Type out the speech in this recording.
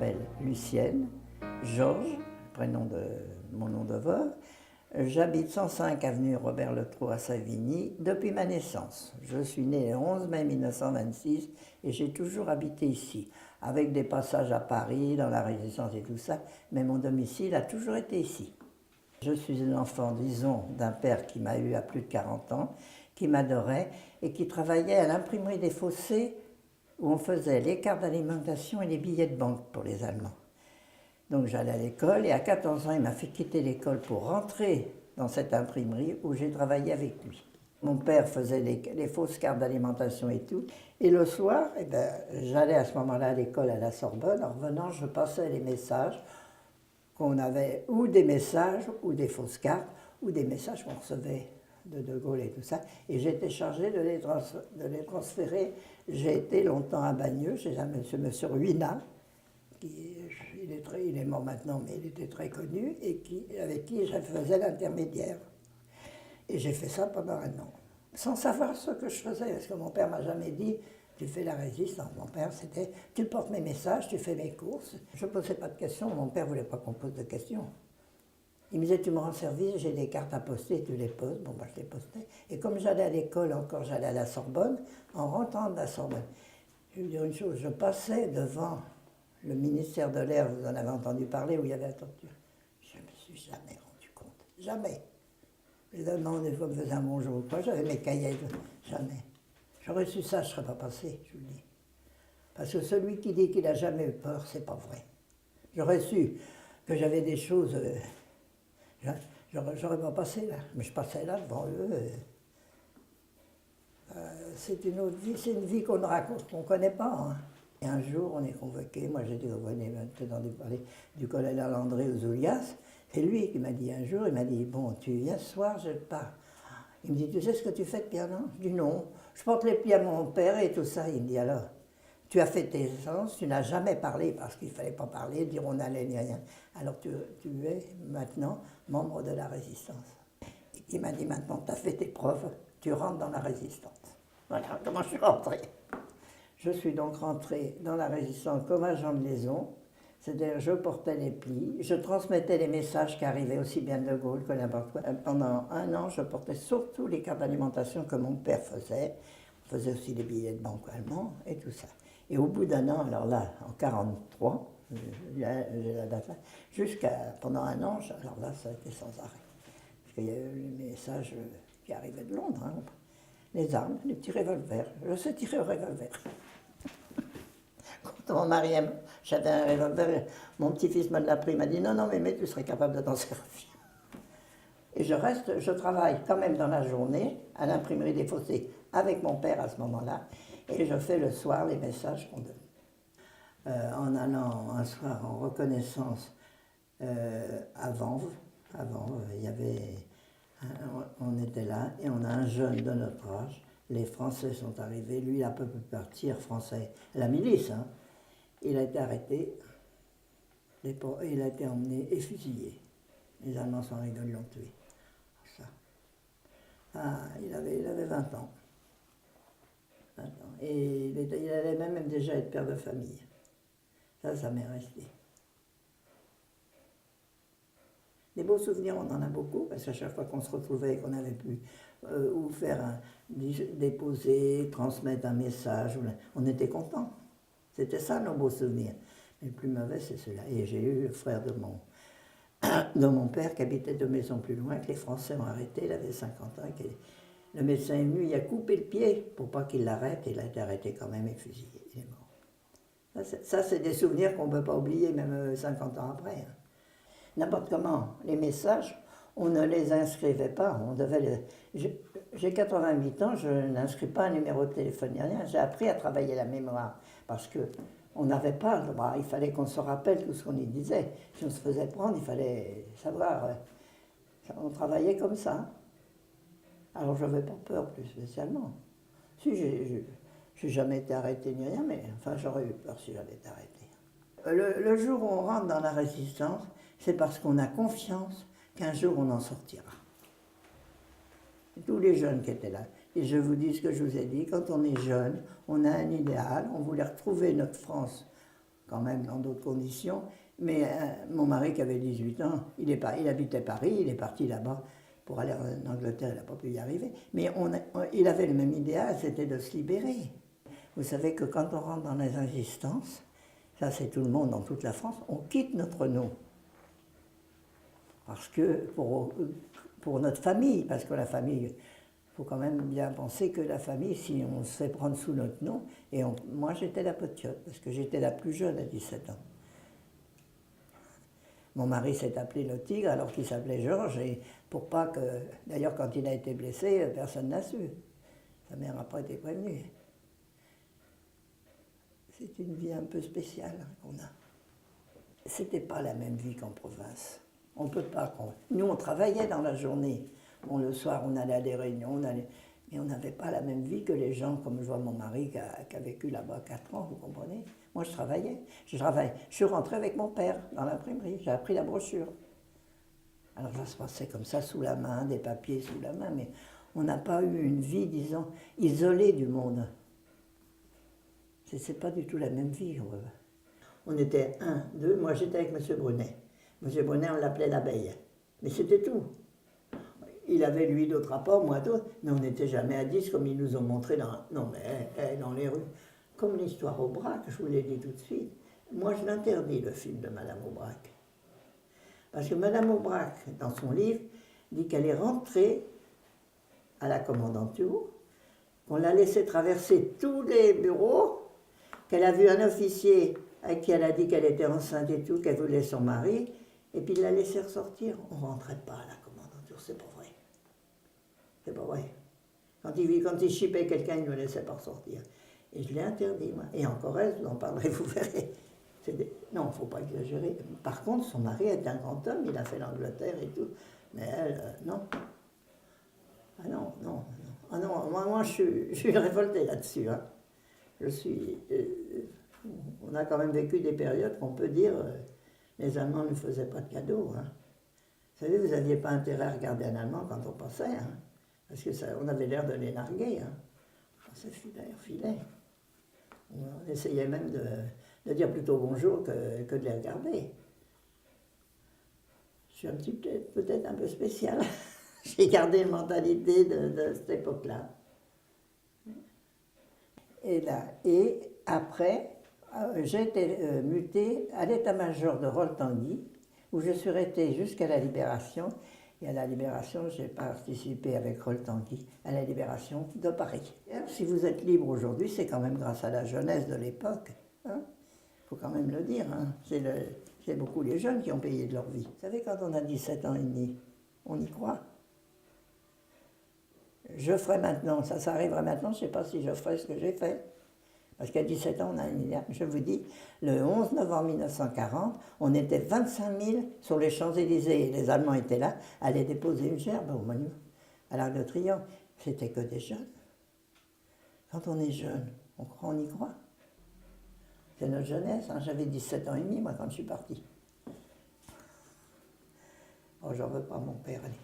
m'appelle Lucienne, Georges, prénom de mon nom de veuve. J'habite 105 avenue Robert Letreau à Savigny depuis ma naissance. Je suis née le 11 mai 1926 et j'ai toujours habité ici, avec des passages à Paris, dans la Résistance et tout ça, mais mon domicile a toujours été ici. Je suis un enfant, disons, d'un père qui m'a eu à plus de 40 ans, qui m'adorait et qui travaillait à l'imprimerie des Fossés où on faisait les cartes d'alimentation et les billets de banque pour les Allemands. Donc j'allais à l'école et à 14 ans, il m'a fait quitter l'école pour rentrer dans cette imprimerie où j'ai travaillé avec lui. Mon père faisait les fausses cartes d'alimentation et tout. Et le soir, j'allais à ce moment-là à l'école à la Sorbonne. En revenant, je passais les messages qu'on avait, ou des messages, ou des fausses cartes, ou des messages qu'on recevait de Gaulle et tout ça. Et j'étais chargée de les transférer. J'ai été longtemps à Bagneux chez un monsieur Ruina, il est mort maintenant, mais il était très connu, et avec qui je faisais l'intermédiaire. Et j'ai fait ça pendant un an, sans savoir ce que je faisais, parce que mon père m'a jamais dit « tu fais la résistance ». Mon père, c'était « tu portes mes messages, tu fais mes courses ». Je ne posais pas de questions, mon père ne voulait pas qu'on pose de questions. Il me disait « tu me rends service, j'ai des cartes à poster, tu les postes ». Bon, je les postais. Et comme j'allais à l'école encore, j'allais à la Sorbonne, en rentrant de la Sorbonne, je vais vous dire une chose, je passais devant le ministère de l'Air, vous en avez entendu parler, où il y avait la torture. Je ne me suis jamais rendu compte. Jamais. Les Allemands, des fois, me faisaient un bonjour ou quoi, j'avais mes cahiers, jamais. J'aurais su ça, je ne serais pas passé, je vous le dis. Parce que celui qui dit qu'il n'a jamais eu peur, c'est pas vrai. J'aurais su que j'avais des choses, j'aurais pas passé là. Mais je passais là devant eux. C'est une autre vie, c'est une vie qu'on raconte, qu'on ne connaît pas. Hein. Et un jour, on est convoqué, moi j'ai dit, vous venez entendu parler du colonel André Ouzoulias. C'est lui qui m'a dit un jour, il m'a dit, bon, tu viens ce soir, je pars. Il me dit, tu sais ce que tu fais de piano? Je dis non, je porte les plis à mon père et tout ça. Il me dit, alors, tu as fait tes séances, tu n'as jamais parlé parce qu'il ne fallait pas parler, dire on allait ni rien. Alors tu es maintenant membre de la résistance. Il m'a dit, maintenant, tu as fait tes preuves, tu rentres dans la résistance. Voilà comment je suis rentrée. Je suis donc rentrée dans la résistance comme agent de liaison, c'est-à-dire je portais les plis, je transmettais les messages qui arrivaient aussi bien de Gaulle que n'importe quoi. Pendant un an, je portais surtout les cartes d'alimentation que mon père faisait. On faisait aussi des billets de banque allemands et tout ça. Et au bout d'un an, alors là, en 1943, j'ai la date là, jusqu'à pendant un an, alors là, ça a été sans arrêt. Parce qu'il y a eu les messages qui arrivaient de Londres, hein, les armes, les petits revolvers. Je sais tirer au revolver. Quand mon mari, j'avais un revolver, mon petit-fils me l'a pris, il m'a dit non, mais tu serais capable de t'en servir. Et je travaille quand même dans la journée à l'imprimerie des Fossés avec mon père à ce moment-là, et je fais le soir les messages qu'on donne. En allant un soir en reconnaissance à Vanves, il y avait, on était là, et on a un jeune de notre âge, les Français sont arrivés, lui il a peu pu partir, français, la milice, hein. Il a été arrêté, il a été emmené et fusillé. Les Allemands sont arrivés, ils l'ont tué. Ça. Ah, il avait 20 ans. 20 ans. Et il allait même déjà être père de famille. Ça m'est resté. Des beaux souvenirs, on en a beaucoup, parce qu'à chaque fois qu'on se retrouvait et qu'on avait pu ou faire déposer, transmettre un message, on était contents. C'était ça nos beaux souvenirs. Mais le plus mauvais, c'est cela. Et j'ai eu le frère de mon père qui habitait 2 maisons plus loin, que les Français ont arrêté, il avait 50 ans. Le médecin est venu, il a coupé le pied pour pas qu'il l'arrête, et il a été arrêté quand même et fusillé. Il est mort. Ça c'est des souvenirs qu'on ne peut pas oublier, même 50 ans après. Hein. N'importe comment, les messages, on ne les inscrivait pas. On devait J'ai 88 ans, je n'inscris pas un numéro de téléphone ni rien. J'ai appris à travailler la mémoire parce qu'on n'avait pas le droit. Il fallait qu'on se rappelle tout ce qu'on y disait. Si on se faisait prendre, il fallait savoir. On travaillait comme ça. Alors je n'avais pas peur plus spécialement. Si, j'ai jamais été arrêté ni rien, mais enfin j'aurais eu peur si j'avais été arrêté. Le jour où on rentre dans la résistance, c'est parce qu'on a confiance qu'un jour on en sortira. Tous les jeunes qui étaient là. Et je vous dis ce que je vous ai dit, quand on est jeune, on a un idéal, on voulait retrouver notre France quand même dans d'autres conditions. Mais mon mari qui avait 18 ans, il habitait Paris, il est parti là-bas pour aller en Angleterre, il n'a pas pu y arriver. Mais il avait le même idéal, c'était de se libérer. Vous savez que quand on rentre dans les insistances, ça c'est tout le monde dans toute la France, on quitte notre nom. Parce que pour notre famille, parce que la famille, il faut quand même bien penser que la famille, si on se fait prendre sous notre nom, et moi j'étais la potiote, parce que j'étais la plus jeune à 17 ans. Mon mari s'est appelé le Tigre alors qu'il s'appelait Georges, et pour pas que... D'ailleurs, quand il a été blessé, personne n'a su. Sa mère n'a pas été prévenue. C'est une vie un peu spéciale qu'on a. C'était pas la même vie qu'en province. On peut pas... Nous, on travaillait dans la journée. Bon, le soir, on allait à des réunions, mais on n'avait pas la même vie que les gens, comme je vois mon mari qui a vécu là-bas 4 ans, vous comprenez? Moi, je travaillais. Je suis rentrée avec mon père dans l'imprimerie. J'ai appris la brochure. Alors, ça se passait comme ça, sous la main, des papiers sous la main, mais on n'a pas eu une vie, disons, isolée du monde. C'est pas du tout la même vie. On était un, deux, moi j'étais avec M. Brunet. M. Brunet, on l'appelait l'abeille. Mais c'était tout. Il avait lui d'autres rapports, moi d'autres, mais on n'était jamais à 10 comme ils nous ont montré dans les rues. Comme l'histoire Aubrac, je vous l'ai dit tout de suite, moi je l'interdis le film de Madame Aubrac. Parce que Madame Aubrac, dans son livre, dit qu'elle est rentrée à la commandanture, qu'on l'a laissé traverser tous les bureaux, qu'elle a vu un officier à qui elle a dit qu'elle était enceinte et tout, qu'elle voulait son mari, et puis il l'a laissé ressortir. On ne rentrait pas à la commandanture, c'est pas vrai. C'est pas vrai. Quand il chipait quelqu'un, il ne le laissait pas ressortir. Et je l'ai interdit, moi. Et encore elle, je vous en parlerai, vous verrez. Non, il ne faut pas exagérer. Par contre, son mari est un grand homme, il a fait l'Angleterre et tout. Mais elle, non. Ah non, non, non. Ah non, moi je suis révoltée là-dessus. Hein. On a quand même vécu des périodes qu'on peut dire, les Allemands ne faisaient pas de cadeaux. Hein. Vous savez, vous n'aviez pas intérêt à regarder un Allemand quand on passait, hein, parce qu'on avait l'air de les larguer. Hein. Ça filait. On essayait même de dire plutôt bonjour que de les regarder. Je suis peut-être un peu spécial. J'ai gardé une mentalité de cette époque-là. Et après, j'ai été mutée à l'état-major de Roltanguy, où je suis restée jusqu'à la Libération. Et à la Libération, j'ai participé avec Roltanguy à la Libération de Paris. Si vous êtes libre aujourd'hui, c'est quand même grâce à la jeunesse de l'époque. Hein. Faut quand même le dire. Hein. C'est beaucoup les jeunes qui ont payé de leur vie. Vous savez, quand on a 17 ans et demi, on y croit. Je ferai maintenant, ça arriverait maintenant, je ne sais pas si je ferai ce que j'ai fait. Parce qu'à 17 ans, je vous dis, le 11 novembre 1940, on était 25 000 sur les Champs-Élysées, et les Allemands étaient là, allaient déposer une gerbe au monument, à l'Arc de Triomphe. C'était que des jeunes. Quand on est jeune, on y croit. C'est notre jeunesse, hein. J'avais 17 ans et demi, moi, quand je suis partie. Oh, j'en veux pas, mon père, allez.